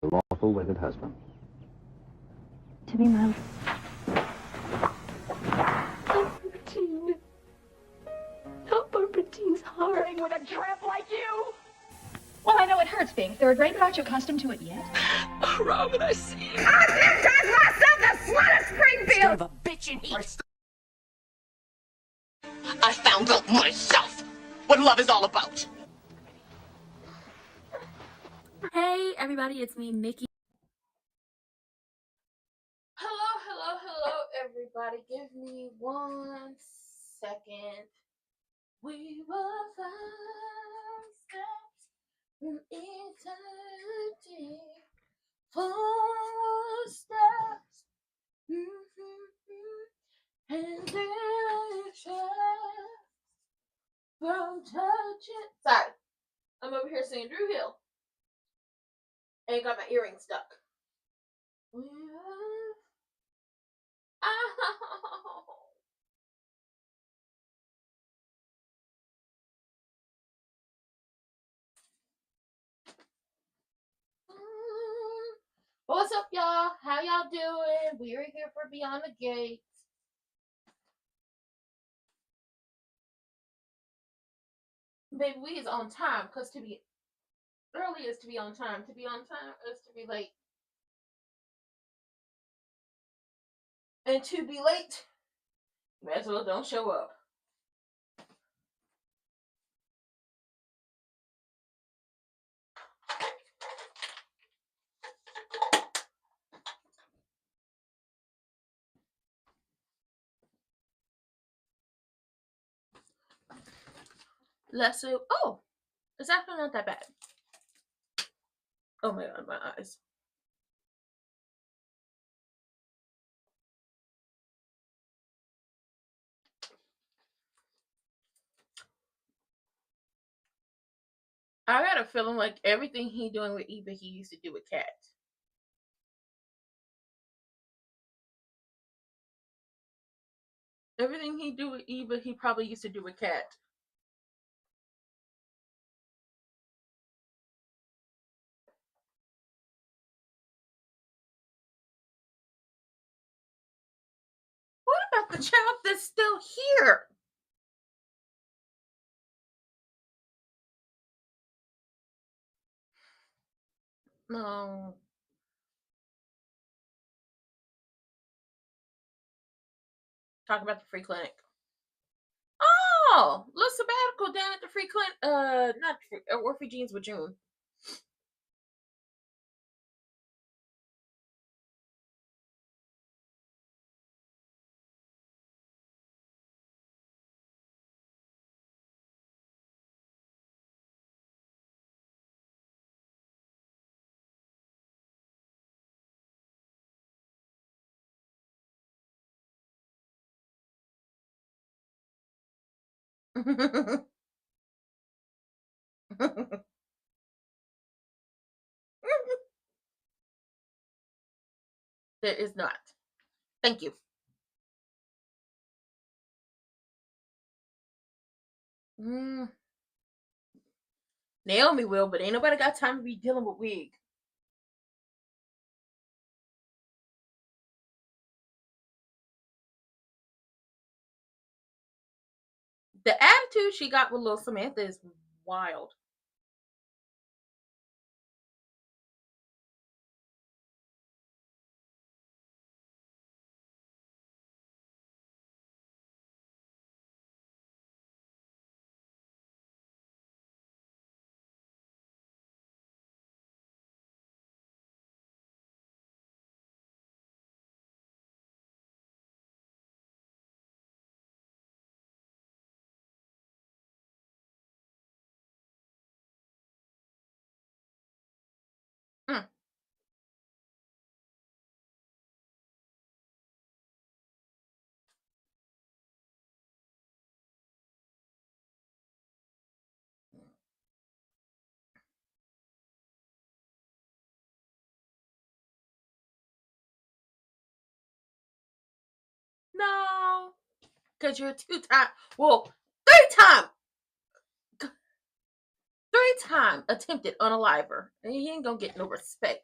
Your lawful wedded husband. To be my... Barbara not Barbara Jean's heart. With a tramp like you? Well, I know it hurts, Bing. There are great about you accustomed to it yet. Oh, wrong when I see it. I baptized myself the slut of Springfield! Son of a bitch in here. I found out myself what love is all about. Hey everybody, it's me, Mickey. Hello, everybody. Give me 1 second. We were 5 steps from eternity. 4 steps. And then from touching. Sorry. I'm over here singing Drew Hill. And got my earring stuck. We were... Ow. What's up, y'all? How y'all doing? We're here for Beyond the Gates. Baby, we is on time, because to be early is to be on time. To be on time is to be late. And to be late, you might as well don't show up. Lesson. Oh, it's actually not that bad. Oh my god, my eyes. I got a feeling like everything he doing with Eva, he used to do with Kat. Everything he do with Eva, he probably used to do with Kat. What about the child that's still here? No. Talk about the free clinic. Oh, little sabbatical down at the free clinic. Not free, Orphe Jeans with June. There is not. Thank you. Naomi will, but ain't nobody got time to be dealing with wig. The attitude she got with little Samantha is wild. Mm. No, because you're 2-time. Well, 3-time attempted unaliver, and he ain't gonna get no respect.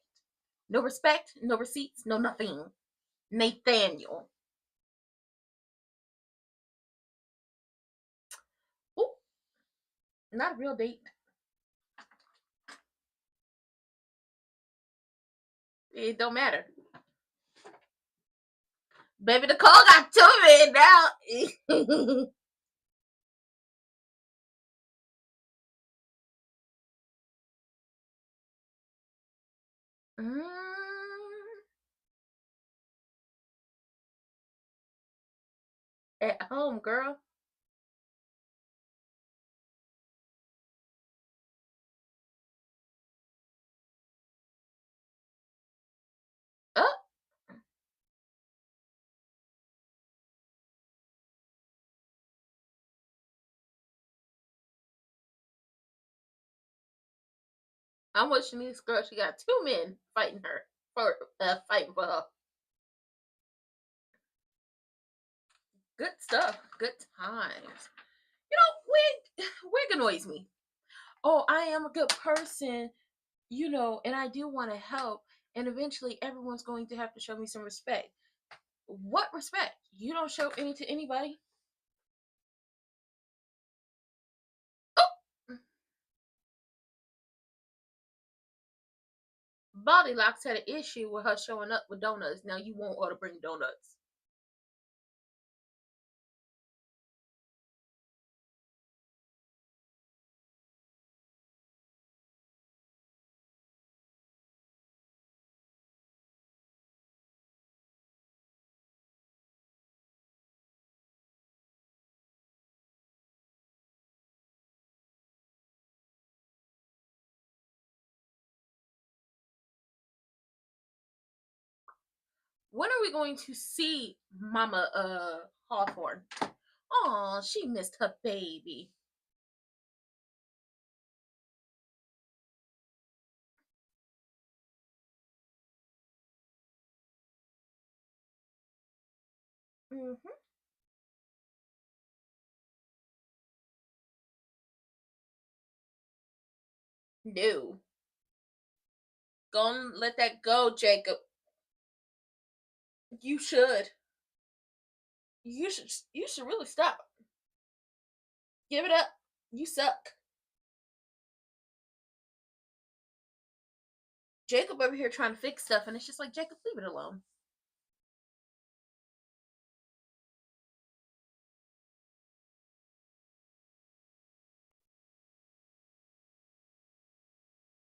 No respect, no receipts, no nothing. Nathaniel. Ooh, not a real date. It don't matter. Baby Nicole got 2 men now. At home, girl. Oh, I'm wishing this girl she got 2 men fighting her fighting for her. Good stuff. Good times. You know, wig annoys me. Oh, I am a good person, you know, and I do want to help, and eventually everyone's going to have to show me some respect. What respect? You don't show any to anybody. Oh, Body Locks had an issue with her showing up with donuts. Now you want her to bring donuts. When are we going to see Mama Hawthorne? Oh, she missed her baby. Mm-hmm. No. Gonna let that go, Jacob. You should. You should really stop. Give it up. You suck. Jacob over here trying to fix stuff, and it's just like, Jacob, leave it alone.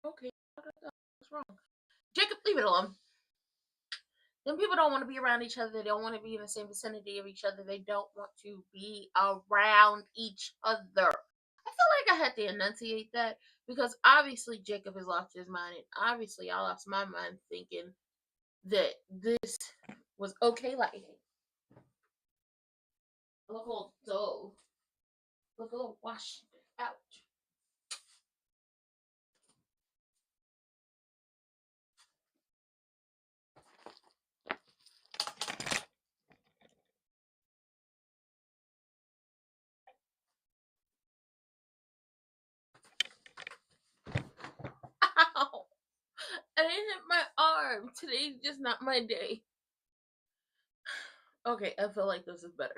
Okay, what's wrong? Jacob, leave it alone. Then people don't want to be around each other. They don't want to be in the same vicinity of each other. They don't want to be around each other. I feel like I had to enunciate that because obviously Jacob has lost his mind, and obviously I lost my mind thinking that this was okay lighting. Look a little dull. Look a little washed out. Ow! I didn't hit my arm. Today's just not my day. Okay, I feel like this is better.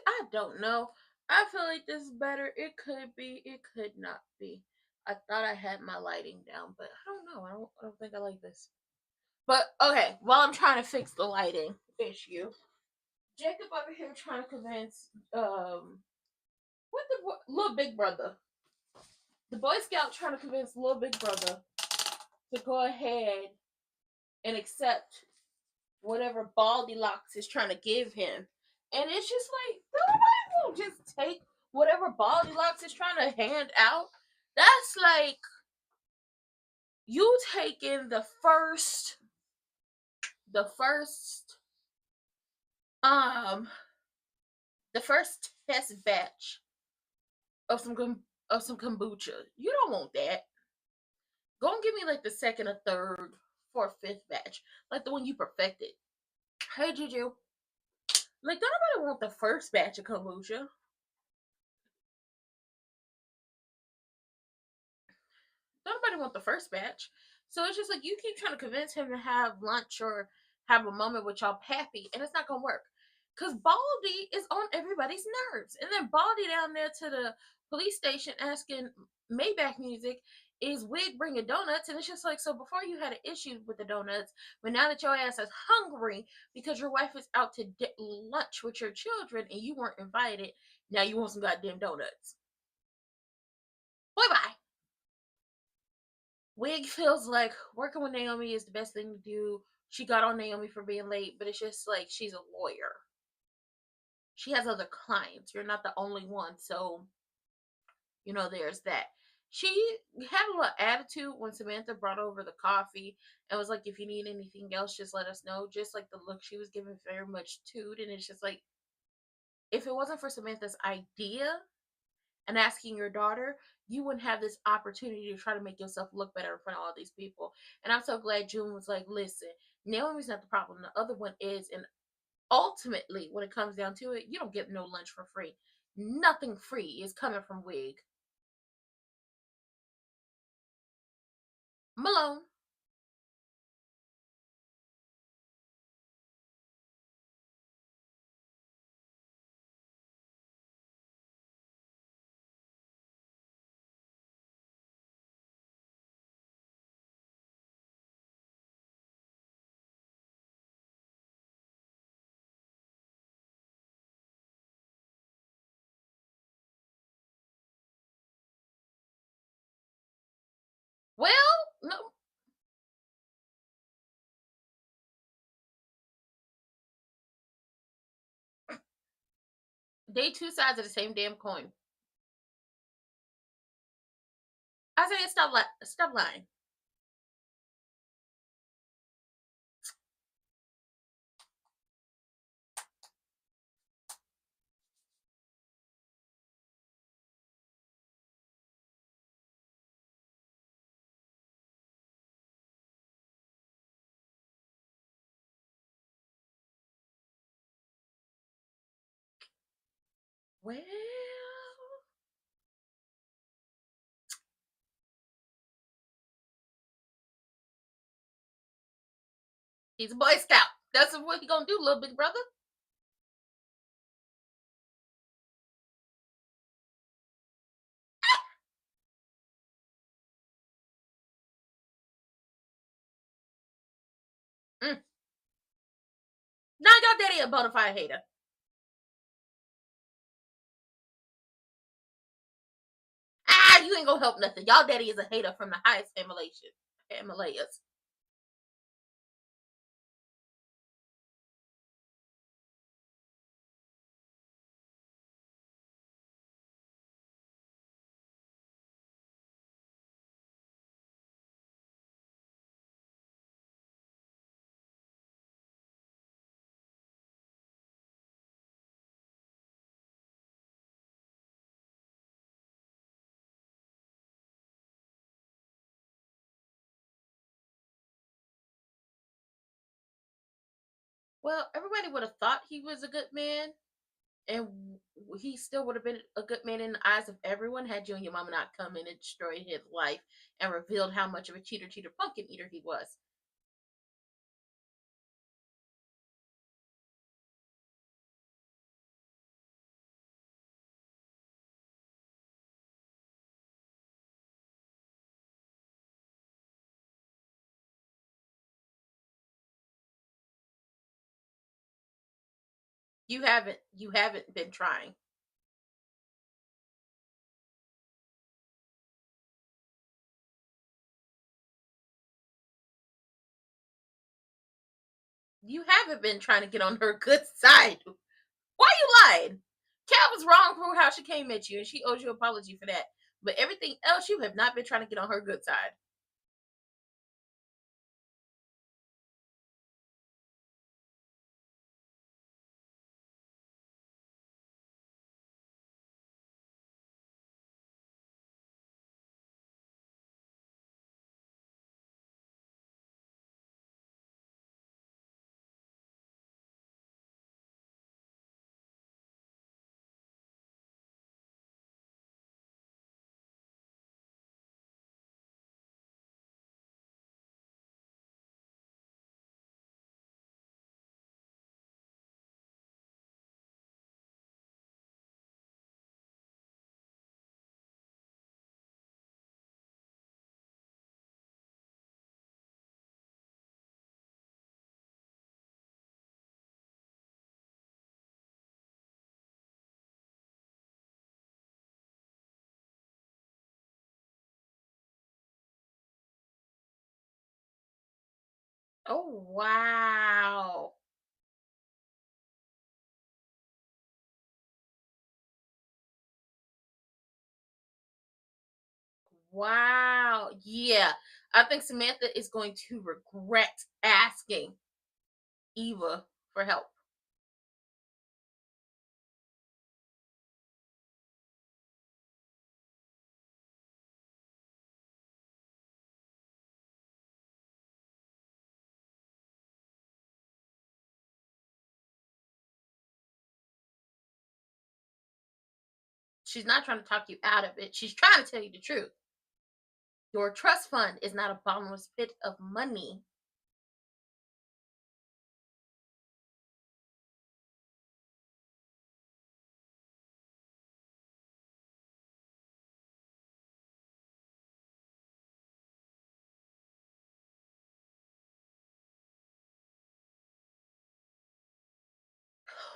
I don't know. I feel like this is better. It could be. It could not be. I thought I had my lighting down, but I don't know. I don't think I like this. But okay, while I'm trying to fix the lighting issue, Jacob over here trying to convince what the little big brother, the Boy Scout trying to convince little big brother to go ahead and accept whatever Baldy Locks is trying to give him. And it's just like, nobody will just take whatever Baldy Locks is trying to hand out. That's like you taking the first um the first test batch of some kombucha. You don't want that. Go and give me like the second or third, fourth, fifth batch, like the one you perfected. Hey Juju, like don't nobody want the first batch of kombucha. Don't nobody want the first batch. So it's just like you keep trying to convince him to have lunch or have a moment with y'all Pappy, and it's not gonna work. Cause Baldy is on everybody's nerves. And then Baldy down there to the police station asking Maybach music, is Wig bringing donuts? And it's just like, so before you had an issue with the donuts, but now that your ass is hungry because your wife is out to lunch with your children and you weren't invited, now you want some goddamn donuts. Bye bye. Wig feels like working with Naomi is the best thing to do. She got on Naomi for being late, but it's just like she's a lawyer. She has other clients. You're not the only one. So, there's that. She had a little attitude when Samantha brought over the coffee and was like, if you need anything else, just let us know. Just like the look she was giving very much toot. And it's just like, if it wasn't for Samantha's idea and asking your daughter, you wouldn't have this opportunity to try to make yourself look better in front of all these people. And I'm so glad June was like, listen, Naomi's not the problem. The other one is. And ultimately, when it comes down to it, you don't get no lunch for free. Nothing free is coming from Wig. Malone. Well, no. They two sides of the same damn coin. I say stop lying. Well, he's a Boy Scout. That's what he gonna do, little big brother. Mm. Now your daddy a bona fide hater. You ain't gonna help nothing. Y'all daddy is a hater from the highest Himalayas. Well, everybody would have thought he was a good man, and he still would have been a good man in the eyes of everyone had you and your mama not come in and destroyed his life and revealed how much of a cheater, pumpkin eater he was. You haven't been trying. You haven't been trying to get on her good side. Why you lying? Cal was wrong for how she came at you, and she owes you an apology for that. But everything else, you have not been trying to get on her good side. Oh, wow. Wow. Yeah. I think Samantha is going to regret asking Eva for help. She's not trying to talk you out of it. She's trying to tell you the truth. Your trust fund is not a bottomless pit of money.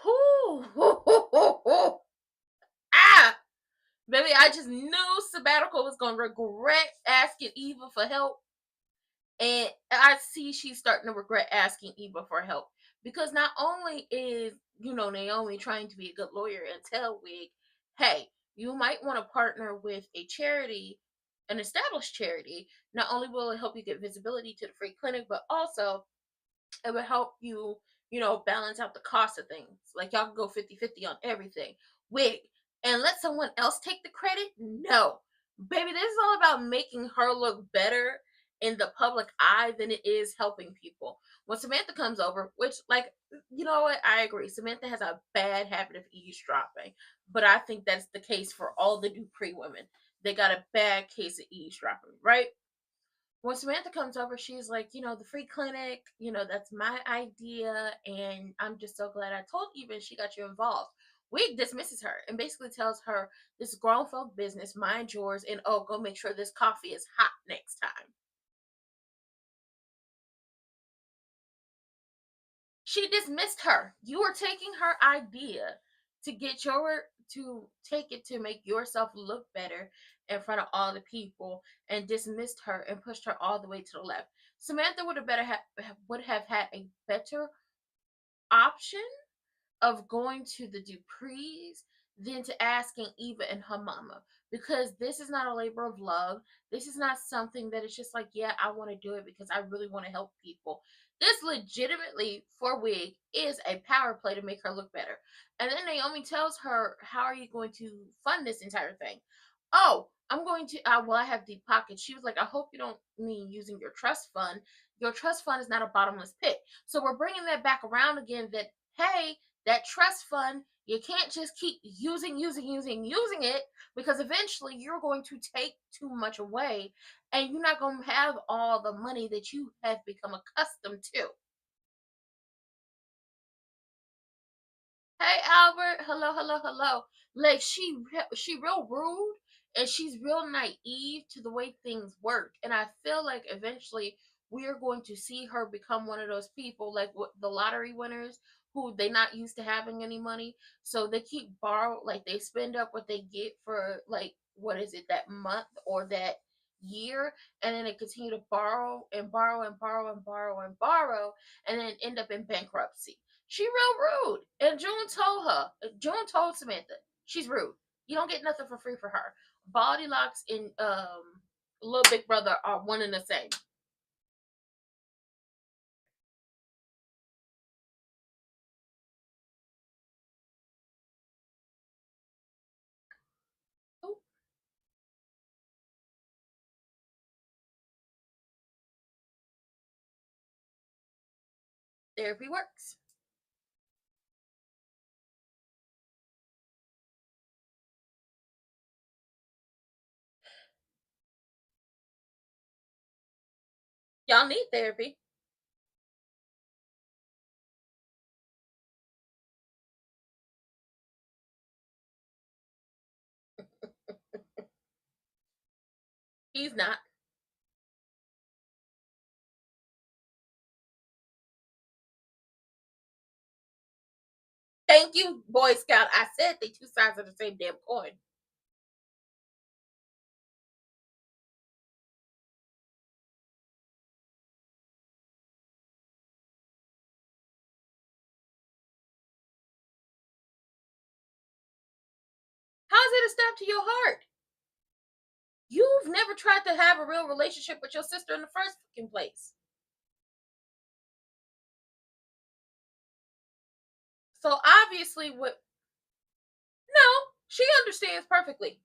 Ooh. Ah, baby, I just knew Sabbatical was gonna regret asking Eva for help. And I see she's starting to regret asking Eva for help because not only is, Naomi trying to be a good lawyer and tell Wig, hey, you might want to partner with a charity, an established charity. Not only will it help you get visibility to the free clinic, but also it would help you, balance out the cost of things. Like y'all can go 50-50 on everything. Wig. And let someone else take the credit? No. Baby, this is all about making her look better in the public eye than it is helping people. When Samantha comes over, which, like, you know what? I agree. Samantha has a bad habit of eavesdropping. But I think that's the case for all the Dupree women. They got a bad case of eavesdropping, right? When Samantha comes over, she's like, the free clinic, that's my idea. And I'm just so glad I told Eva she got you involved. Wig dismisses her and basically tells her this is grown folk business, mind yours, and oh, go make sure this coffee is hot next time. She dismissed her. You were taking her idea to take it to make yourself look better in front of all the people and dismissed her and pushed her all the way to the left. Samantha would have had a better option of going to the Duprees than to asking Eva and her mama, because this is not a labor of love. This is not something that is just like, yeah, I want to do it because I really want to help people. This legitimately, for Wig, is a power play to make her look better. And then Naomi tells her, how are you going to fund this entire thing? Oh, I'm going to, well, I have deep pockets. She was like, I hope you don't mean using your trust fund. Your trust fund is not a bottomless pit. So we're bringing that back around again that, hey, that trust fund, you can't just keep using it, because eventually you're going to take too much away and you're not going to have all the money that you have become accustomed to. Hey Albert, hello, hello, hello. Like she real rude and she's real naive to the way things work. And I feel like eventually we're going to see her become one of those people like what the lottery winners who they not used to having any money. So they keep borrow, like they spend up what they get for, like, what is it, that month or that year, and then they continue to borrow and borrow and borrow and borrow and borrow and then end up in bankruptcy. She real rude. And June told Samantha, she's rude. You don't get nothing for free for her. Baldy Locks and Little Big Brother are one and the same. Oh, therapy works. Y'all need therapy. He's not. Thank you, Boy Scout. I said they two sides of the same damn coin. stab to your heart. You've never tried to have a real relationship with your sister in the first fucking place. So obviously, no, she understands perfectly.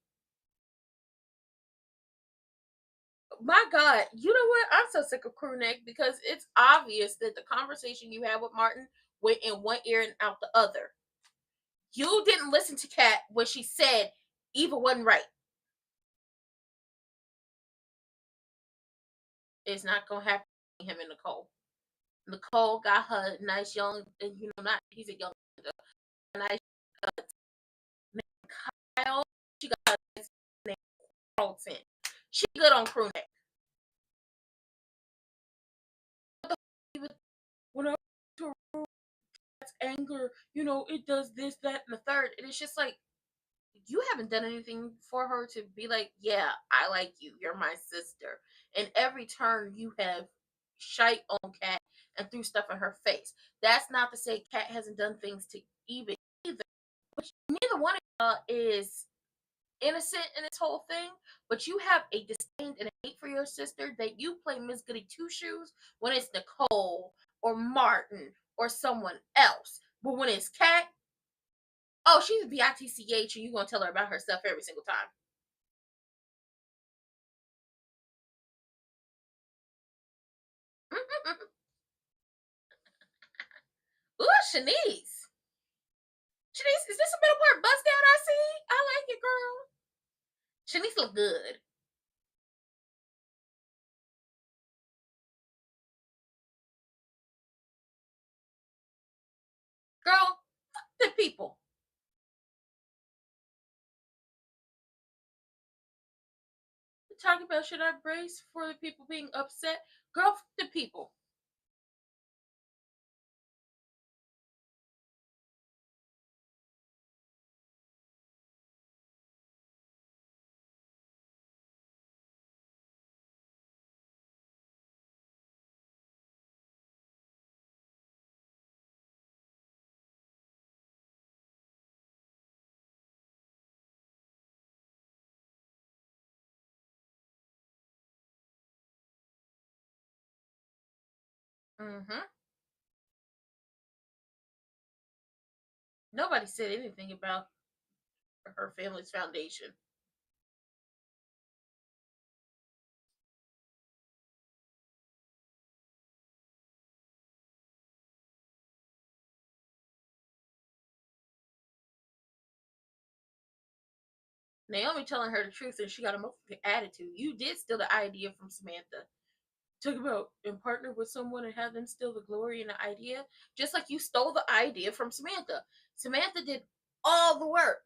My God, you know what? I'm so sick of crew neck because it's obvious that the conversation you had with Martin went in one ear and out the other. You didn't listen to Kat when she said Eva wasn't right. It's not gonna happen to him and Nicole. Nicole got her nice young, not he's a young, nice Kyle. She got a name Carlton. She good on crew neck. When I to anger, it does this, that, and the third, and it's just like you haven't done anything for her to be like, yeah, I like you. You're my sister. And every turn you have shite on Kat and threw stuff in her face. That's not to say Kat hasn't done things to Eva either. But neither one of y'all is innocent in this whole thing. But you have a disdain and a hate for your sister that you play Miss Goody Two Shoes when it's Nicole or Martin or someone else. But when it's Kat, oh, she's a bitch, and you're going to tell her about herself every single time. Ooh, Shanice. Shanice, is this a middle part bust down I see? I like it, girl. Shanice look good. Girl, fuck the people. Talking about should I brace for the people being upset? Girl, fuck the people. Mm-hmm. Nobody said anything about her family's foundation. Naomi telling her the truth and she got a motherfucking attitude. You did steal the idea from Samantha. Talk about and partner with someone and have them steal the glory and the idea, just like you stole the idea from Samantha. Samantha did all the work,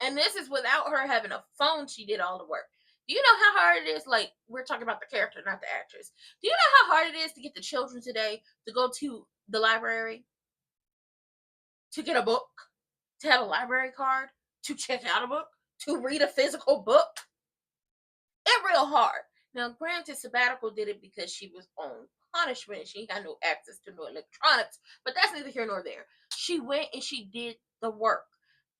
and this is without her having a phone. She did all the work. Do you know how hard it is? Like, we're talking about the character, not the actress. Do you know how hard it is to get the children today to go to the library, to get a book, to have a library card, to check out a book, to read a physical book? It's real hard. Now, granted, Sabbatical did it because she was on punishment. She had no access to no electronics, but that's neither here nor there. She went and she did the work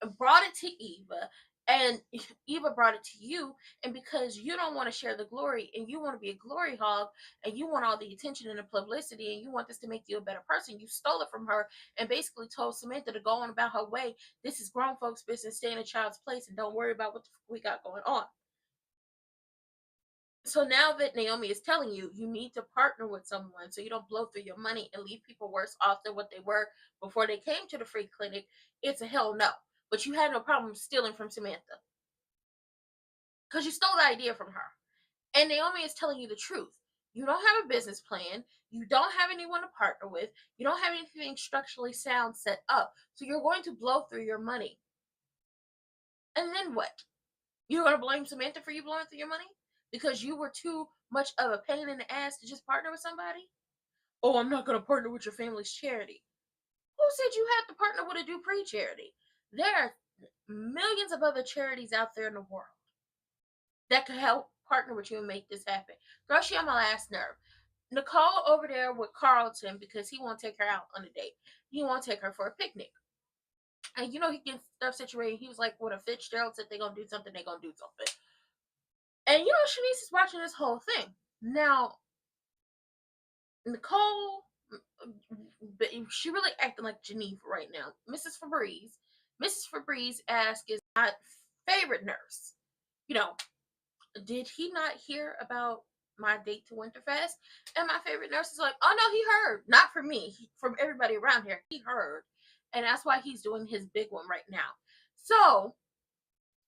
and brought it to Eva, and Eva brought it to you. And because you don't want to share the glory and you want to be a glory hog and you want all the attention and the publicity and you want this to make you a better person, you stole it from her and basically told Samantha to go on about her way. This is grown folks' business. Stay in a child's place and don't worry about what we got going on. So now that Naomi is telling you, you need to partner with someone so you don't blow through your money and leave people worse off than what they were before they came to the free clinic, it's a hell no. But you had no problem stealing from Samantha because you stole the idea from her. And Naomi is telling you the truth. You don't have a business plan. You don't have anyone to partner with. You don't have anything structurally sound set up. So you're going to blow through your money. And then what? You're going to blame Samantha for you blowing through your money? Because you were too much of a pain in the ass to just partner with somebody? Oh, I'm not going to partner with your family's charity. Who said you had to partner with a Dupree charity? There are millions of other charities out there in the world that could help partner with you and make this happen. Girl, she on my last nerve. Nicole over there with Carlton because he won't take her out on a date. He won't take her for a picnic. And you know, he gets stuff situated. He was like, when a Fitzgerald said they're gonna do something, they're gonna do something. And you know, Shanice is watching this whole thing. Now, Nicole, she really acting like Geneva right now. Mrs. Febreze asks, is my favorite nurse. You know, did he not hear about my date to Winterfest? And my favorite nurse is like, oh no, he heard. Not from me, from everybody around here. He heard. And that's why he's doing his big one right now. So,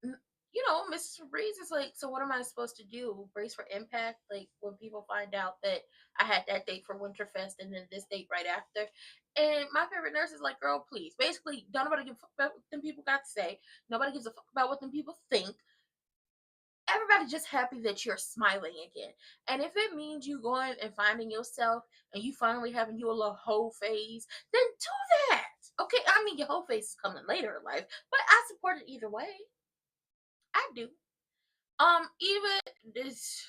you know, Mrs. Febreze is like, so what am I supposed to do? Brace for impact? Like, when people find out that I had that date for Winterfest and then this date right after. And my favorite nurse is like, girl, please. Basically, don't nobody give a fuck about what them people got to say. Nobody gives a fuck about what them people think. Everybody just happy that you're smiling again. And if it means you going and finding yourself and you finally having you a little whole phase, then do that. Okay, I mean, your whole phase is coming later in life, but I support it either way. I do. Eva this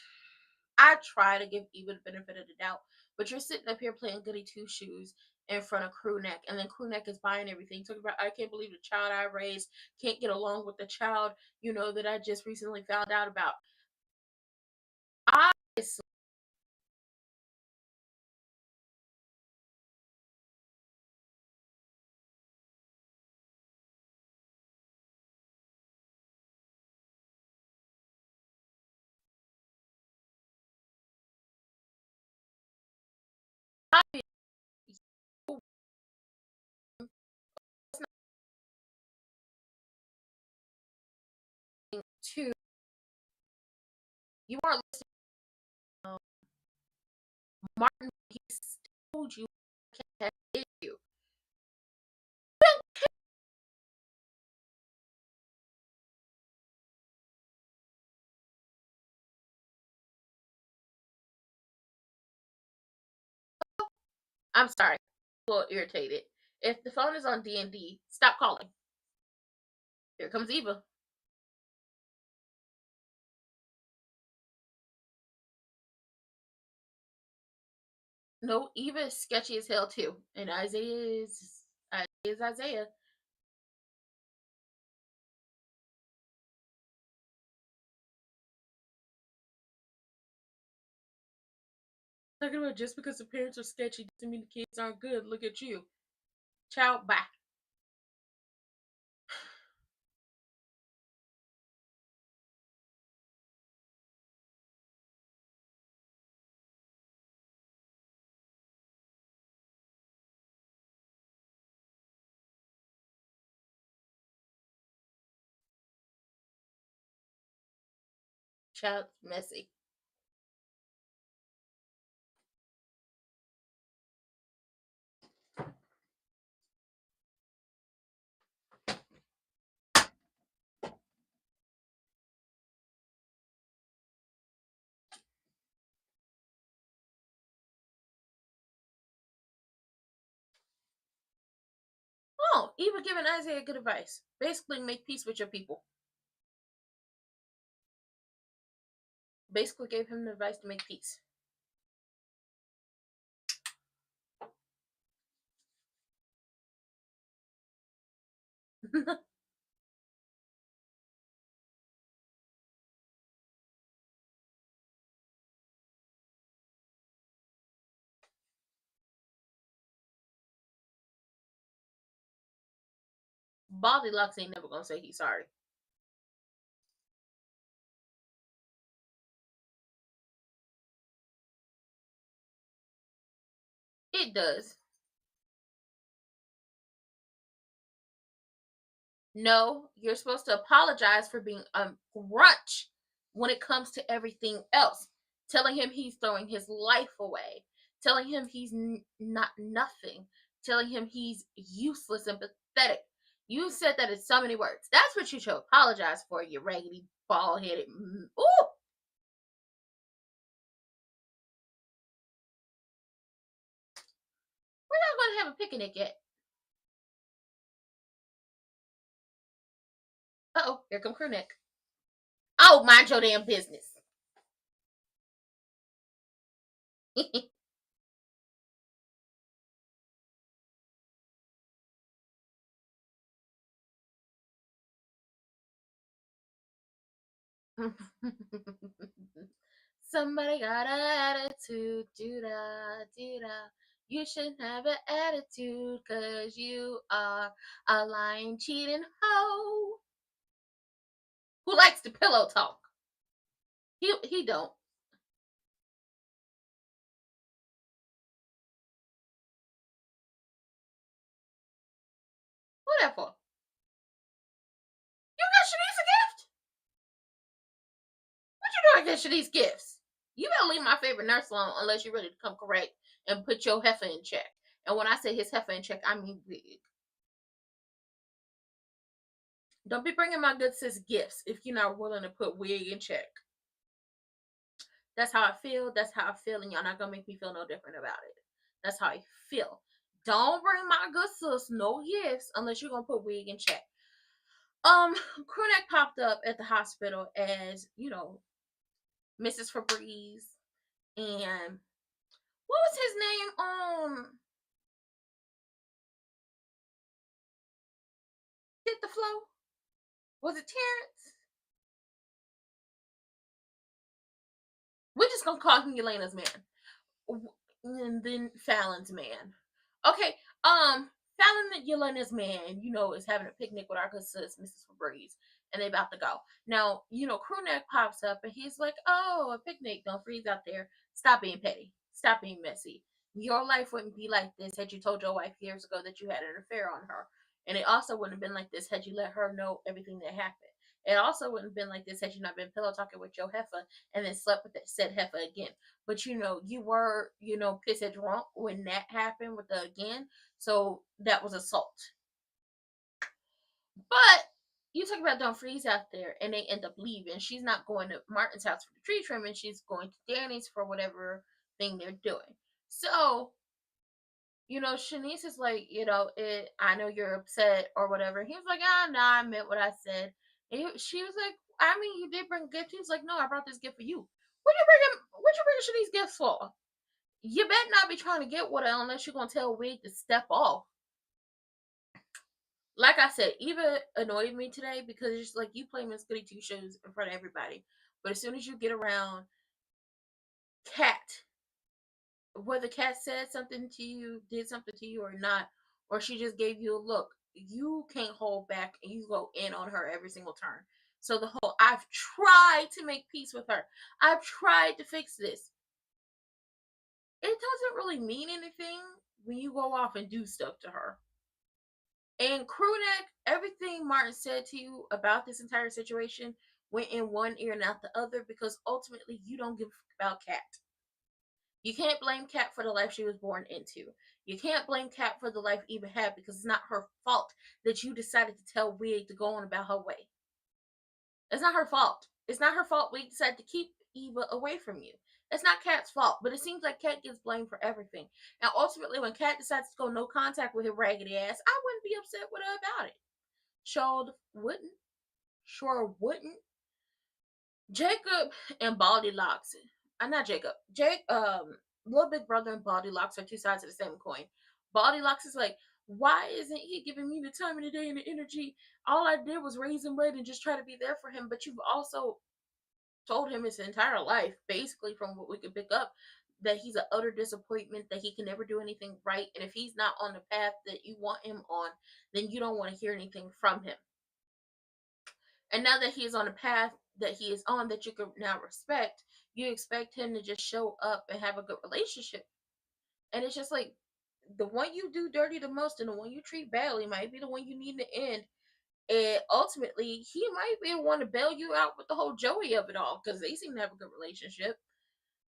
I try to give Eva the benefit of the doubt, but you're sitting up here playing goody two shoes in front of crew neck, and then crew neck is buying everything. Talking about, I can't believe the child I raised can't get along with the child, you know, that I just recently found out about. Obviously, to you weren't listening to Martin. He told you that issue. I'm sorry, I'm a little irritated. If the phone is on D&D, stop calling. Here comes Eva. No, Eva is sketchy as hell too, and Isaiah is Isaiah. Talking about just because the parents are sketchy doesn't mean the kids aren't good. Look at you, child. Bye. Child's messy. Oh, Eva giving Isaiah good advice. Basically, make peace with your people. Basically, gave him the advice to make peace. Baldy Locks ain't never gonna say he's sorry. It does. No, you're supposed to apologize for being a grunch when it comes to everything else. Telling him he's throwing his life away. Telling him he's not nothing. Telling him he's useless and pathetic. You said that in so many words. That's what you should apologize for, you raggedy, bald headed. Ooh! We're not going to have a picnic yet. Uh-oh, here come crew neck. Oh, mind your damn business. Somebody got an attitude, do-da, do-da. You shouldn't have an attitude, cause you are a lying, cheating hoe who likes to pillow talk. He don't. Whatever. You got Shanice a gift? What you doing get Shanice gifts? You better leave my favorite nurse alone unless you're ready to come correct and put your heifer in check. And when I say his heifer in check, I mean wig. Don't be bringing my good sis gifts if you're not willing to put wig in check. That's how I feel. That's how I feel, and y'all not gonna make me feel no different about it. That's how I feel. Don't bring my good sis no gifts unless you're gonna put wig in check. Crewneck popped up at the hospital as, you know, Mrs. Febreze and what was his name? Hit the Flow? Was it Terrence? We're just gonna call him Yelena's man. And then Fallon's man. Okay, Fallon and Yelena's man, you know, is having a picnic with our good sis, Mrs. Febreze, and they about to go. Now, you know, Crewneck pops up and he's like, oh, a picnic, don't freeze out there. Stop being petty. Stop being messy. Your life wouldn't be like this had you told your wife years ago that you had an affair on her. And it also wouldn't have been like this had you let her know everything that happened. It also wouldn't have been like this had you not been pillow talking with your heifer and then slept with that said heifer again. But, you know, you were, you know, pissed drunk when that happened with the again. So that was assault. But you talk about don't freeze out there and they end up leaving. She's not going to Martin's house for the tree trimming. She's going to Danny's for whatever thing they're doing. So, you know, Shanice is like, you know, I know you're upset or whatever. He was like, nah, I meant what I said. And she was like, I mean, you did bring a gift. He was like, no, I brought this gift for you. What you bring Shanice gifts for? You better not be trying to get with her unless you're gonna tell Wig to step off. Like I said, Eva annoyed me today because it's just like you play Miss Goody Two Shoes in front of everybody, but as soon as you get around Kat, whether Kat said something to you, did something to you or not, or she just gave you a look, you can't hold back and you go in on her every single turn. So the whole I've tried to make peace with her. I've tried to fix this. It doesn't really mean anything when you go off and do stuff to her. And Crewneck, everything Martin said to you about this entire situation went in one ear and out the other because ultimately you don't give a fuck about Kat. You can't blame Kat for the life she was born into. You can't blame Kat for the life Eva had because it's not her fault that you decided to tell Wig to go on about her way. It's not her fault. It's not her fault Wig decided to keep Eva away from you. It's not Kat's fault, but it seems like Kat gets blamed for everything. And ultimately, when Kat decides to go no contact with her raggedy ass, I wouldn't be upset with her about it. Sure wouldn't. Jacob and Baldy Locks. Not Jacob. Little Big Brother and Baldy Locks are two sides of the same coin. Baldy Locks is like, why isn't he giving me the time of the day and the energy? All I did was raise him right and just try to be there for him. But you've also told him his entire life, basically from what we could pick up, that he's an utter disappointment, that he can never do anything right. And if he's not on the path that you want him on, then you don't want to hear anything from him. And now that he is on a path that he is on that you can now respect, you expect him to just show up and have a good relationship. And it's just like the one you do dirty the most and the one you treat badly might be the one you need to end. And ultimately, he might be the one to bail you out with the whole Joey of it all because they seem to have a good relationship.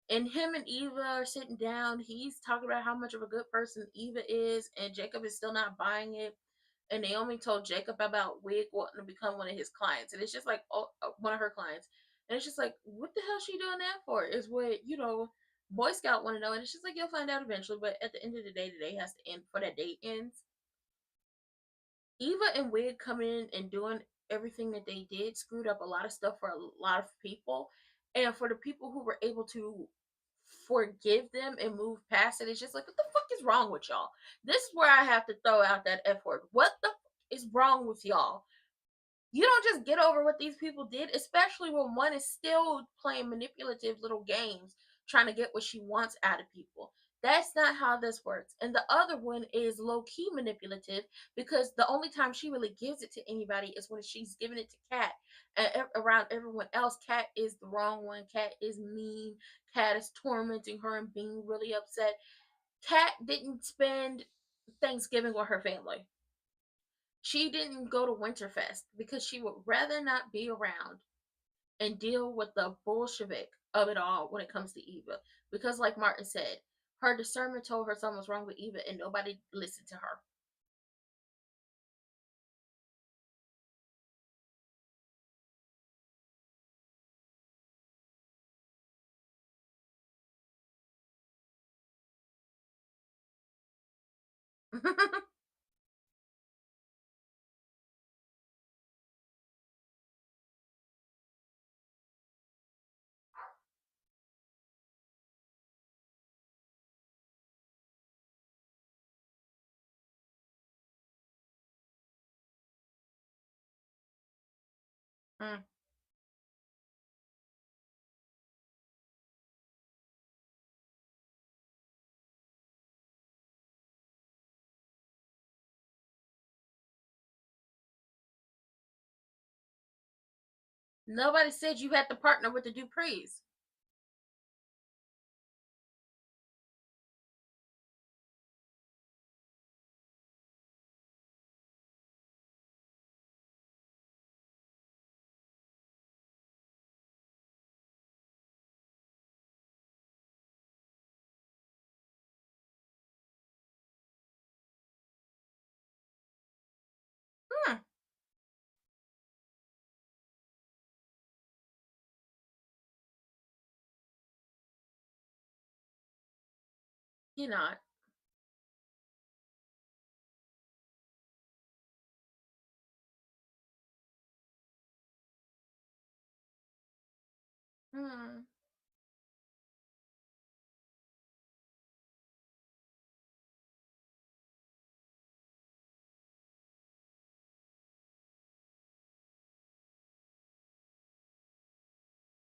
And him and Eva are sitting down. He's talking about how much of a good person Eva is, and Jacob is still not buying it. And Naomi told Jacob about Wig wanting to become one of his clients, and it's just like one of her clients. And it's just like, what the hell is she doing that for? Is what, you know, Boy Scout want to know. And it's just like, you'll find out eventually. But at the end of the day has to end before that date ends. Eva and Wig coming in and doing everything that they did screwed up a lot of stuff for a lot of people. And for the people who were able to forgive them and move past it, it's just like, what the fuck is wrong with y'all? This is where I have to throw out that F word. What the fuck is wrong with y'all? You don't just get over what these people did, especially when one is still playing manipulative little games, trying to get what she wants out of people. That's not how this works. And the other one is low-key manipulative, because the only time she really gives it to anybody is when she's giving it to Kat. And around everyone else, Kat is the wrong one. Kat is mean. Kat is tormenting her and being really upset. Kat didn't spend Thanksgiving with her family. She didn't go to Winterfest because she would rather not be around and deal with the Bolshevik of it all when it comes to Eva. Because, like Martin said, her discernment told her something was wrong with Eva and nobody listened to her. Mm. Nobody said you had to partner with the Duprees. Hmm. You're not. Hmm.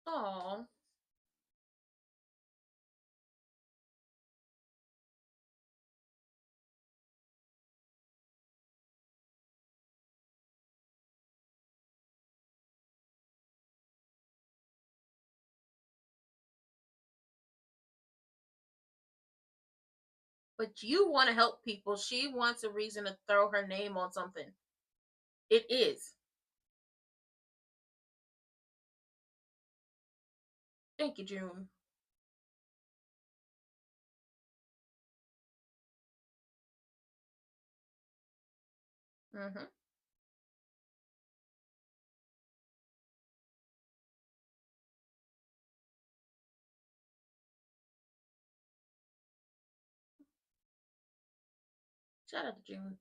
Oh. But you want to help people. She wants a reason to throw her name on something. It is. Thank you, June. Mm-hmm. Shout out to June.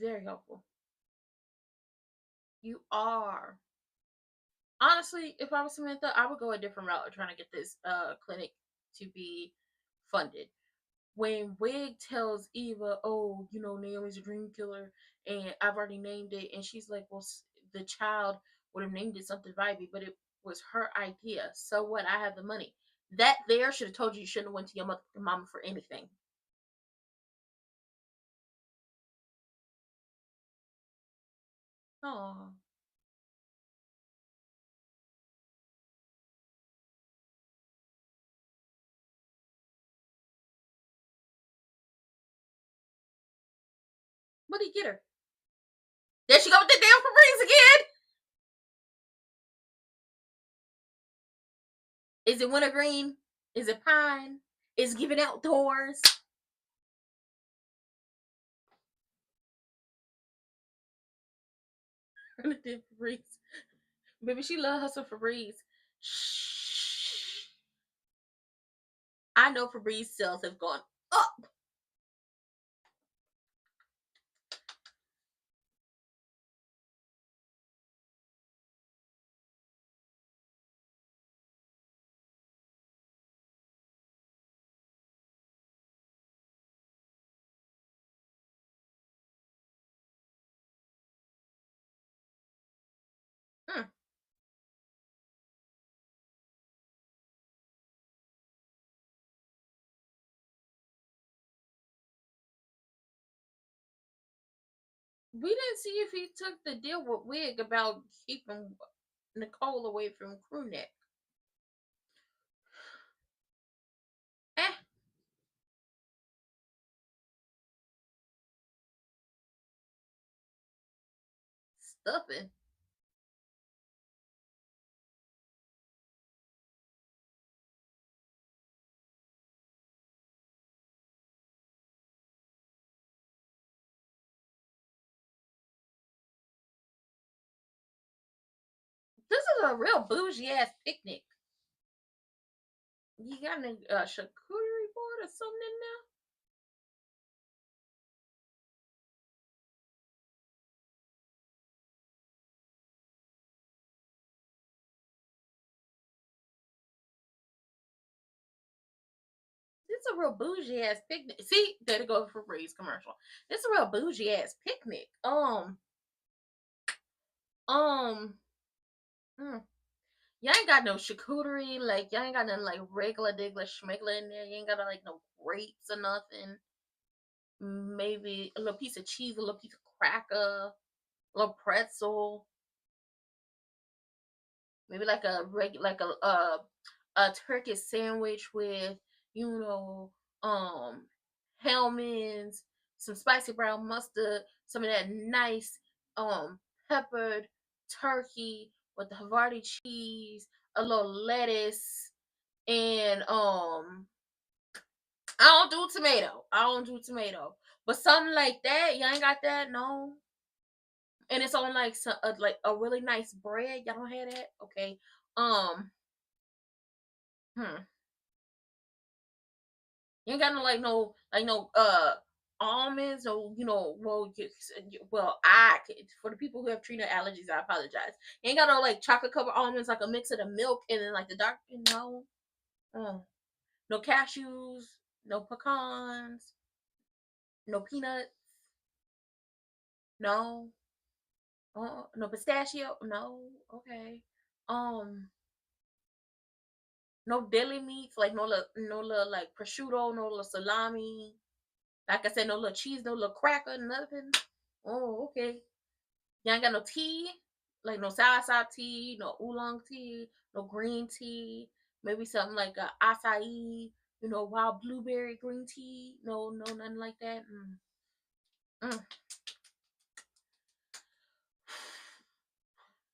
Very helpful. You are. Honestly, if I was Samantha, I would go a different route of trying to get this clinic to be funded. When Wig tells Eva, "Oh, you know, Naomi's a dream killer, and I've already named it," and she's like, "Well, the child would have named it something vibey, but it was her idea. So what? I have the money." That there should have told you shouldn't have went to your mama for anything. Oh, what did he get her? There she go with the damn Febreze again. Is it wintergreen? Is it pine? Is it giving outdoors? And the damn Febreze. Baby, she love her some Febreze. Shh. I know Febreze sales have gone up. We didn't see if he took the deal with Wig about keeping Nicole away from crewneck. Eh, stuffing. This is a real bougie ass picnic. You got a charcuterie board or something in there? It's a real bougie ass picnic. See, there to go for Breeze commercial. It's a real bougie ass picnic. Um, mm. You ain't got no charcuterie, like you ain't got nothing like regular digler schmegler in there. You ain't got like no grapes or nothing. Maybe a little piece of cheese, a little piece of cracker, a little pretzel. Maybe like a turkey sandwich with, you know, Hellman's, some spicy brown mustard, some of that nice peppered turkey with the Havarti cheese, a little lettuce, and I don't do tomato. I don't do tomato. But something like that, you ain't got that, no. And it's on like a really nice bread. Y'all don't have that, okay? Um, hmm. You ain't got no almonds or I for the people who have tree nut allergies, I apologize. You ain't got no like chocolate covered almonds, like a mix of the milk and then like the dark, no cashews, no pecans, no peanuts, no, no pistachio, no, okay, um, no deli meats, like no little like prosciutto, no little salami. Like I said, no little cheese, no little cracker, nothing. Oh, okay. You ain't got no tea, like no soursop tea, no oolong tea, no green tea. Maybe something like a acai, wild blueberry green tea. No, no, nothing like that. Mm.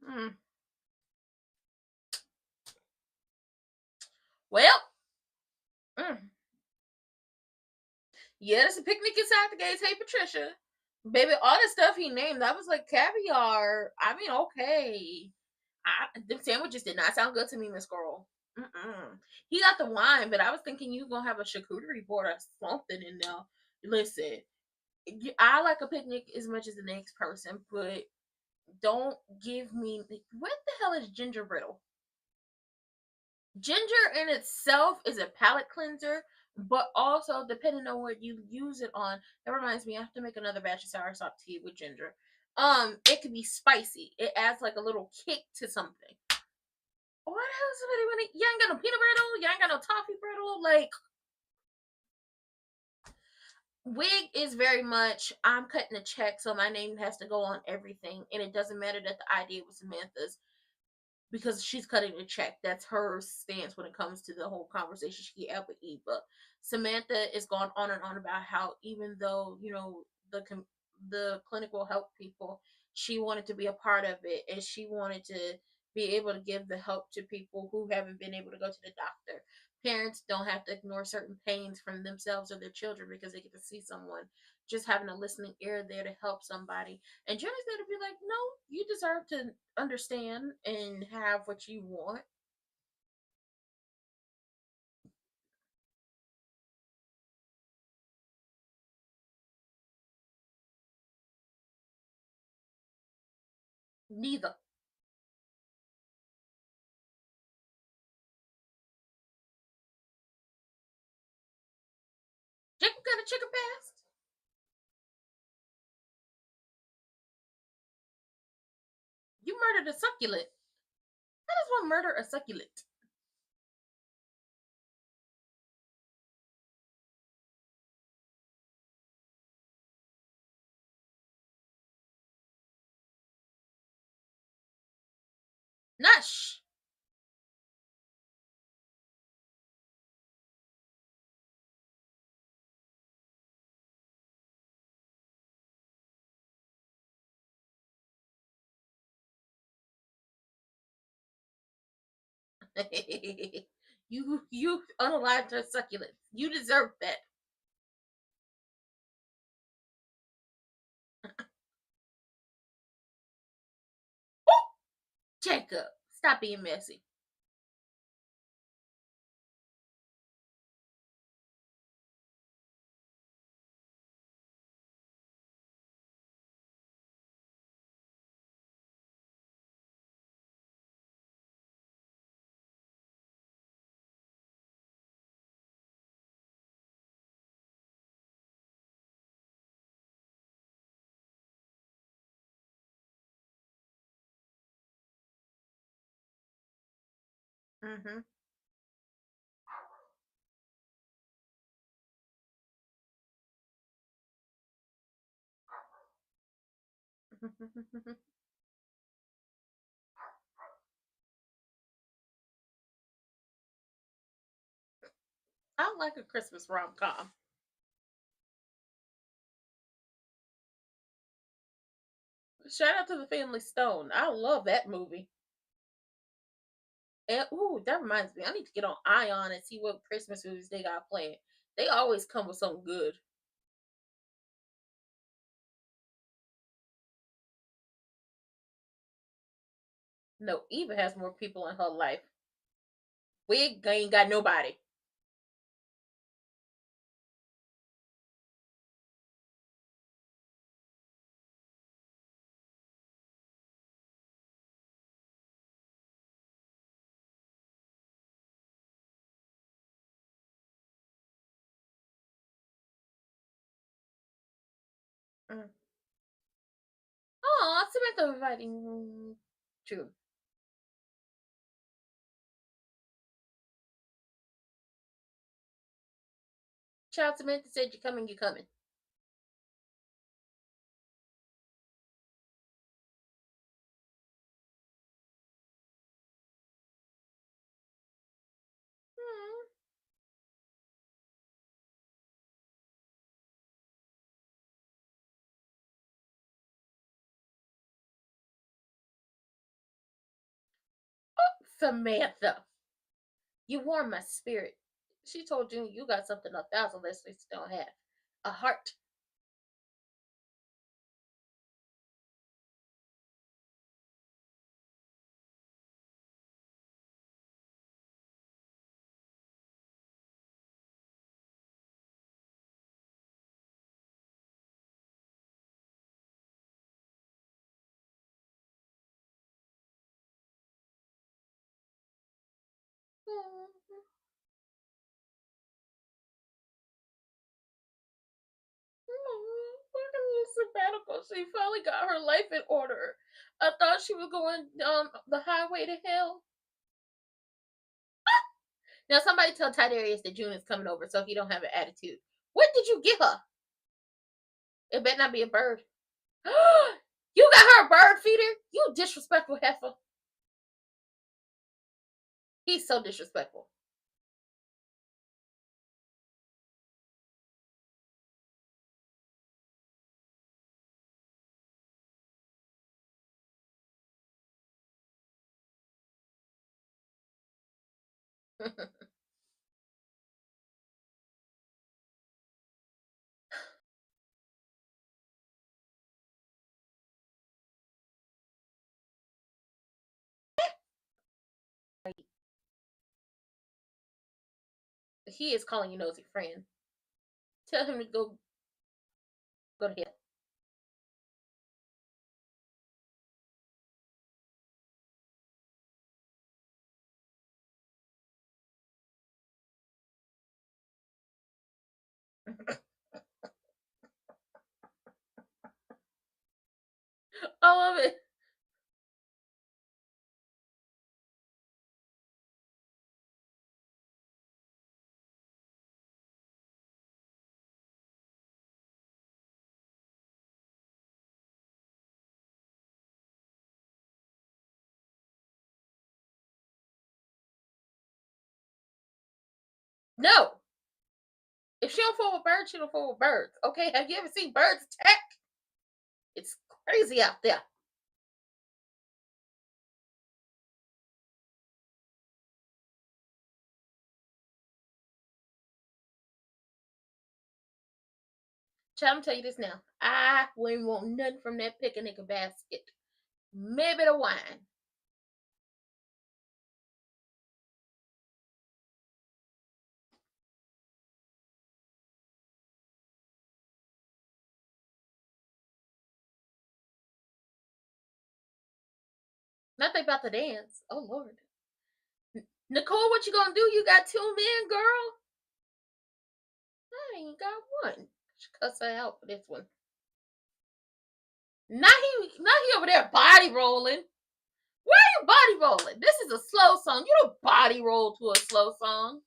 Mm. Well, mm. Yeah, there's a picnic inside the gates. Hey, Patricia. Baby, all the stuff he named, that was like caviar. I mean, okay. The sandwiches did not sound good to me, Miss Girl. Mm-mm. He got the wine, but I was thinking you gonna have a charcuterie board or something in there. Listen, I like a picnic as much as the next person, but don't give me what the hell is ginger brittle? Ginger in itself is a palate cleanser, but also depending on what you use it on, that reminds me I have to make another batch of soursop tea with ginger. It could be spicy. It adds like a little kick to something. What else would anybody? You ain't got no peanut brittle. You ain't got no toffee brittle. Like Wig is very much I'm cutting a check, so my name has to go on everything, and it doesn't matter that the idea was Samantha's because she's cutting a check. That's her stance when it comes to the whole conversation she had with Eve. But Samantha is going on and on about how even though the clinic will help people, she wanted to be a part of it, and she wanted to be able to give the help to people who haven't been able to go to the doctor. Parents don't have to ignore certain pains from themselves or their children because they get to see someone. Just having a listening ear there to help somebody. And Jenny's there to be like, no, you deserve to understand and have what you want. Neither. Jacob got a chicken past. You murdered a succulent. How does one murder a succulent? Hush! You unalived her succulents. You deserve that. Jacob, stop being messy. Mm-hmm. I like a Christmas rom-com. Shout out to the Family Stone. I love that movie. And ooh, that reminds me, I need to get on Ion and see what Christmas movies they got playing. They always come with something good. No, Eva has more people in her life. Wig ain't got nobody. Mm. Oh, Samantha inviting True. Child Samantha said you're coming, you're coming. Hmm. Samantha, you warm my spirit. She told June you got something 1,000 listeners don't have. A heart. Sabbatical. She finally got her life in order. I thought she was going the highway to hell. Now somebody tell Tiberius that June is coming over so he don't have an attitude. What did you get her? It better not be a bird. You got her a bird feeder? You disrespectful heifer. He's so disrespectful. He is calling you nosy friend. Tell him to go to hell. I love it. No. If she don't fool with birds, she don't fool with birds. Okay, have you ever seen birds attack? It's crazy out there. I'm tell you this now. I wouldn't want nothing from that picnic basket. Maybe the wine. Nothing about the dance. Oh Lord. Nicole, what you gonna do? You got 2 men, girl? I ain't got one. Cuss her out for this one. Not he over there body rolling. Why are you body rolling? This is a slow song. You don't body roll to a slow song.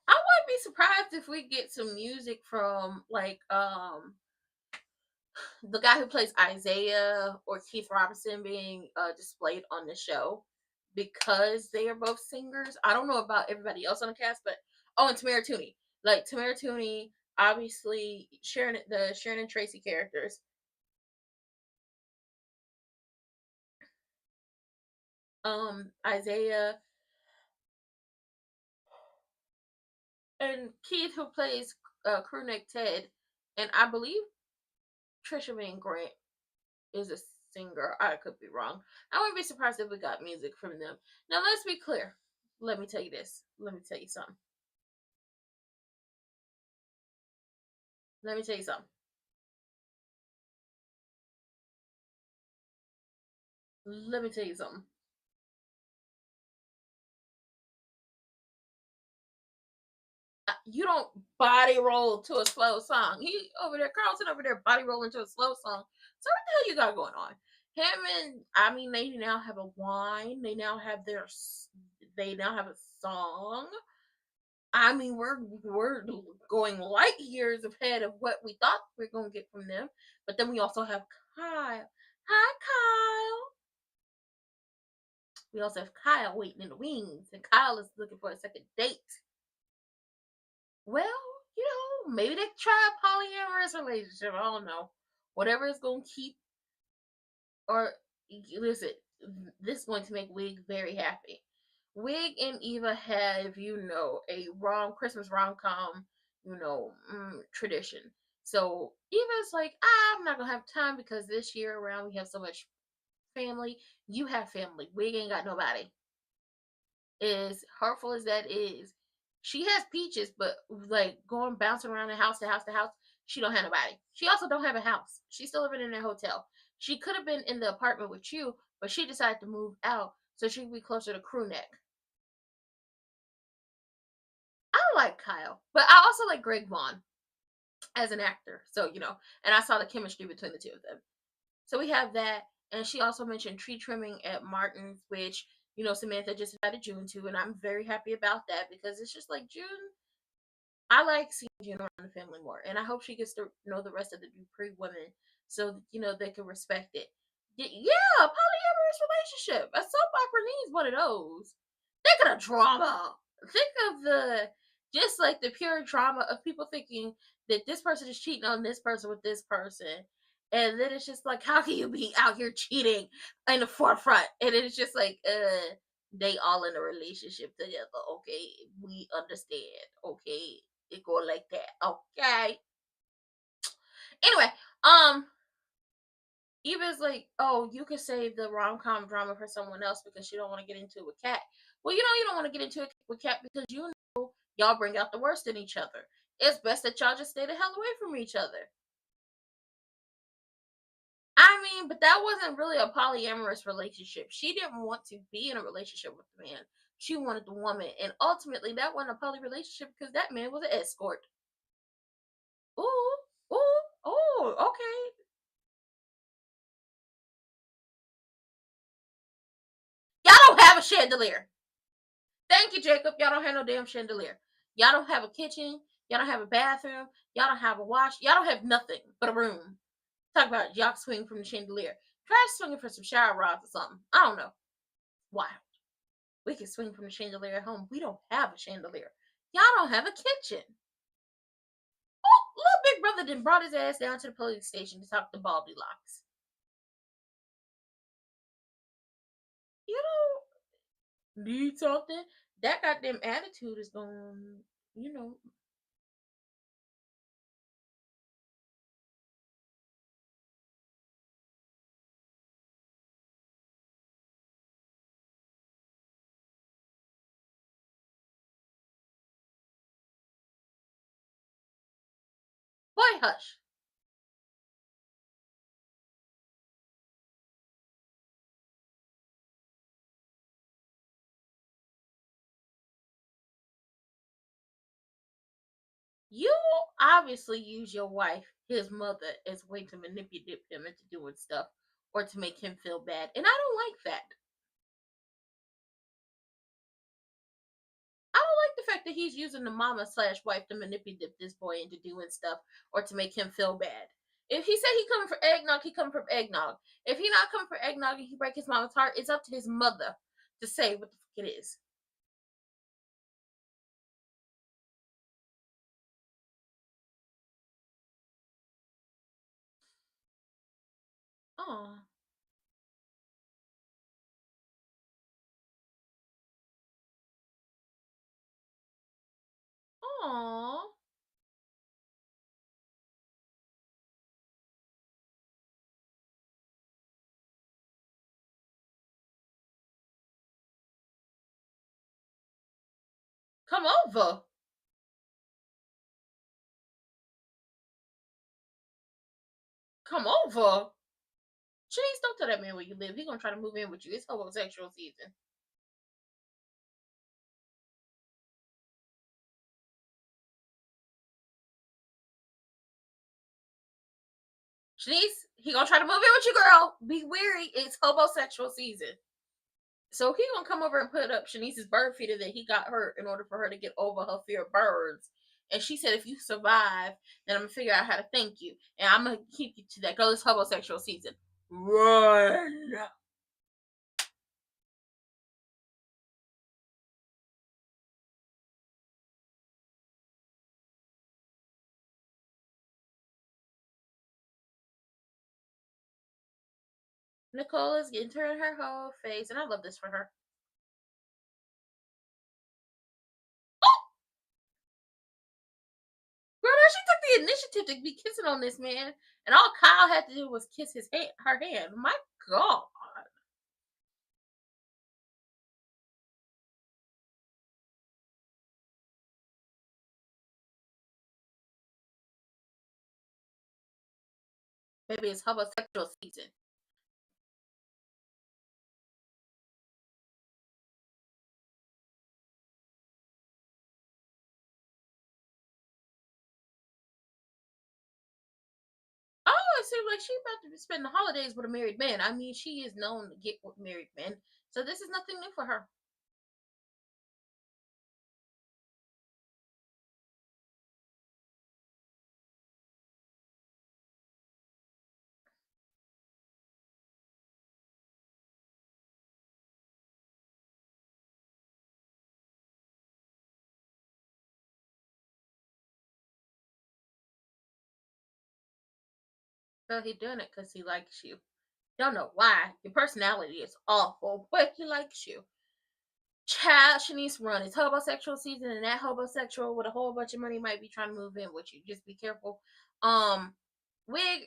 I wouldn't be surprised if we get some music from like the guy who plays Isaiah or Keith Robinson being displayed on the show, because they are both singers. I don't know about everybody else on the cast, but and Tamara Tooney. Like Tamara Tooney, obviously Sharon and Tracy characters. Isaiah and Keith, who plays Crewneck Ted, and I believe Trisha Van Grant is a singer. I could be wrong. I wouldn't be surprised if we got music from them. Now let's be clear. Let me tell you this. Let me tell you something. Let me tell you something. Let me tell you something. You don't body roll to a slow song. He over there, Carlton over there, body rolling to a slow song. So what the hell you got going on? Him and they now have a wine. They now have a song. I mean, we're going light years ahead of what we thought we were going to get from them. But then we also have Kyle. Hi, Kyle. We also have Kyle waiting in the wings, and Kyle is looking for a second date. Well, maybe they try a polyamorous relationship. I don't know. Whatever is going to keep, or listen, this is going to make Wig very happy. Wig and Eva have, a Christmas rom-com, tradition. So Eva's like, I'm not going to have time because this year around we have so much family. You have family. Wig ain't got nobody. As hurtful as that is, she has peaches, but like going bouncing around the house to house to house, she don't have nobody. She also don't have a house. She's still living in a hotel. She could have been in the apartment with you, but she decided to move out so she could be closer to Crewneck. I like Kyle, but I also like Greg Vaughn as an actor. So, and I saw the chemistry between the two of them. So we have that. And she also mentioned tree trimming at Martin's, which, Samantha just invited June to. And I'm very happy about that because it's just like June. I like seeing June around the family more. And I hope she gets to know the rest of the Dupree women so, they can respect it. Yeah, polyamorous relationship. A soap opera needs one of those. Think of the drama. Think of just like the pure drama of people thinking that this person is cheating on this person with this person. And then it's just like, how can you be out here cheating in the forefront? And it's just like, they all in a relationship together. Okay, we understand. Okay, it go like that. Okay. Anyway, Eva's like, oh, you could save the rom-com drama for someone else because you don't want to get into it with Kat. Well, you don't want to get into it with Kat because y'all bring out the worst in each other. It's best that y'all just stay the hell away from each other. I mean, but that wasn't really a polyamorous relationship. She didn't want to be in a relationship with the man. She wanted the woman. And ultimately, that wasn't a poly relationship because that man was an escort. Ooh, okay. Y'all don't have a chandelier. Thank you, Jacob. Y'all don't have no damn chandelier. Y'all don't have a kitchen. Y'all don't have a bathroom. Y'all don't have a wash. Y'all don't have nothing but a room. Talk about y'all swing from the chandelier. Try swinging for some shower rods or something. I don't know. Wild. We can swing from the chandelier at home. We don't have a chandelier. Y'all don't have a kitchen. Oh, little big brother then brought his ass down to the police station to talk to Baldy Locks. You don't need something. That goddamn attitude is going, you know. Boy, hush. You obviously use your wife, his mother, as a way to manipulate him into doing stuff or to make him feel bad. And I don't like that. I don't like the fact that he's using the mama / wife to manipulate this boy into doing stuff or to make him feel bad. If he said he coming for eggnog, he coming for eggnog. If he not coming for eggnog and he break his mama's heart, it's up to his mother to say what the fuck it is. Oh. Oh. Come over. Come over. Shanice, don't tell that man where you live. He gonna try to move in with you. It's homosexual season. Shanice, he gonna try to move in with you, girl. Be weary. It's homosexual season. So he gonna come over and put up Shanice's bird feeder that he got her in order for her to get over her fear of birds. And she said, if you survive, then I'm gonna figure out how to thank you. And I'm gonna keep you to that. Girl, it's homosexual season. Run. Nicole is entering her whole phase, and I love this for her. Girl, she took the initiative to be kissing on this man, and all Kyle had to do was kiss her hand. My God. Maybe it's homosexual season. Oh, it seems like she's about to spend the holidays with a married man. I mean, she is known to get with married men, so this is nothing new for her. So he doing it because he likes you. Don't know why. Your personality is awful, but he likes you. Child, Shanice, run. It's homosexual season, and that homosexual with a whole bunch of money might be trying to move in with you. Just be careful. Wig,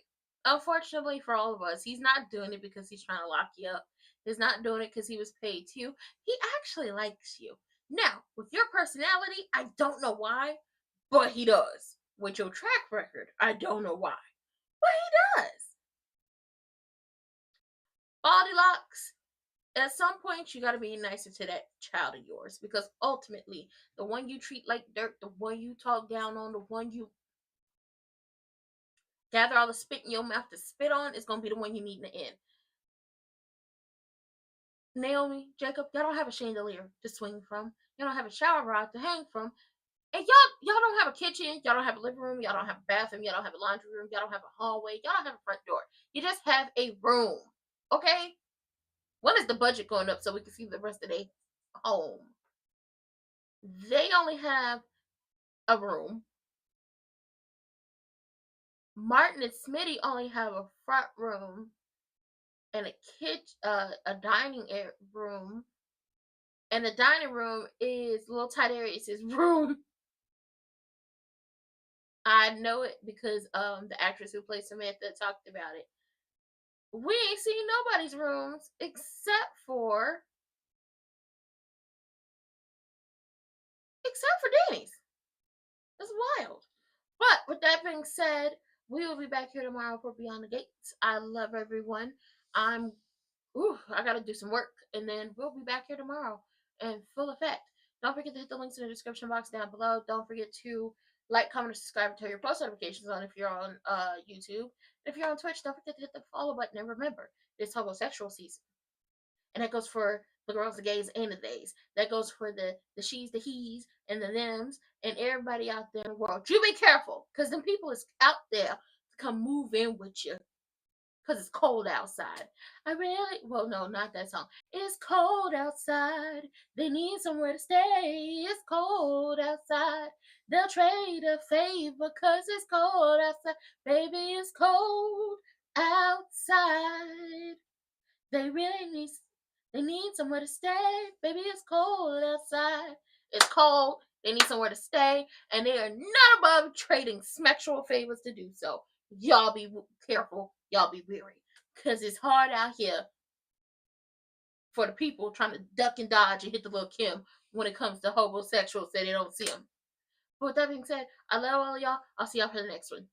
unfortunately for all of us, he's not doing it because he's trying to lock you up. He's not doing it because he was paid to. He actually likes you. Now, with your personality, I don't know why, but he does. With your track record, I don't know why, but he does. Baldy Locks, at some point you got to be nicer to that child of yours, because ultimately the one you treat like dirt, the one you talk down on, the one you gather all the spit in your mouth to spit on is going to be the one you need in the end. Naomi, Jacob, y'all don't have a chandelier to swing from. You don't have a shower rod to hang from. And y'all don't have a kitchen, y'all don't have a living room, y'all don't have a bathroom, y'all don't have a laundry room, y'all don't have a hallway, y'all don't have a front door. You just have a room. Okay? When is the budget going up so we can see the rest of their home? They only have a room. Martin and Smitty only have a front room and a kitchen, a dining room, and the dining room is a little tight area. It says room. I know it because the actress who plays Samantha talked about it. We ain't seen nobody's rooms except for Danny's. That's wild. But with that being said, we will be back here tomorrow for Beyond the Gates. I love everyone. I gotta do some work, and then we'll be back here tomorrow in full effect. Don't forget to hit the links in the description box down below. Don't forget to like, comment, and subscribe, and turn your post notifications on if you're on YouTube. If you're on Twitch, don't forget to hit the follow button. And remember, it's homosexual season. And that goes for the girls, the gays, and the theys. That goes for the she's, the he's, and the thems, and everybody out there in the world. You be careful, because them people is out there to come move in with you. Because it's cold outside. Well, no, not that song. It's cold outside. They need somewhere to stay. It's cold outside. They'll trade a favor because it's cold outside. Baby, it's cold outside. They need somewhere to stay. Baby, it's cold outside. It's cold. They need somewhere to stay. And they are not above trading sexual favors to do so. Y'all be careful. Y'all be wary. Because it's hard out here for the people trying to duck and dodge and hit the little Kim when it comes to homosexuals that they don't see them. But with that being said, I love all of y'all. I'll see y'all for the next one.